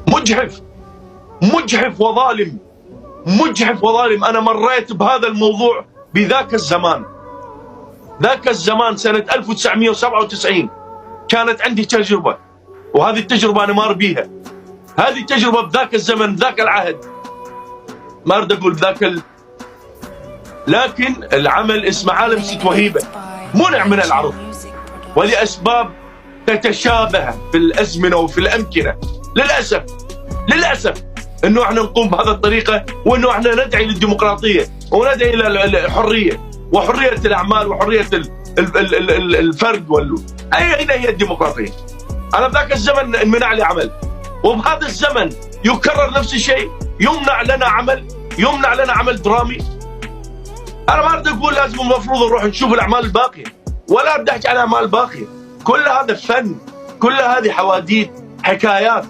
مجحف، مجحف وظالم، مجحف وظالم. أنا مريت بهذا الموضوع بذاك الزمان. ذاك الزمان سنة 1997 كانت عندي تجربة، وهذه التجربة أنا مار بيها. هذه التجربة بذاك الزمن، ذاك العهد، ما أريد أقول لكن العمل اسمه عالم ست وهيبة منع من العرض، ولأسباب تتشابه في الأزمنة وفي الأمكنة. للأسف أنه احنا نقوم بهذه الطريقة، وأنه احنا ندعي للديمقراطية وندعي إلى الحرية وحرية الأعمال وحرية الفرد أين هي الديمقراطية؟ أنا بذاك الزمن انمنع لي عمل، وبهذا الزمن يكرر نفس الشيء، يمنع لنا عمل درامي. أنا ما أريد أقول لازم المفروض نروح نشوف الأعمال الباقية، ولا أريد أحكي عن الأعمال الباقية. كل هذا فن، كل هذه حواديت، حكايات.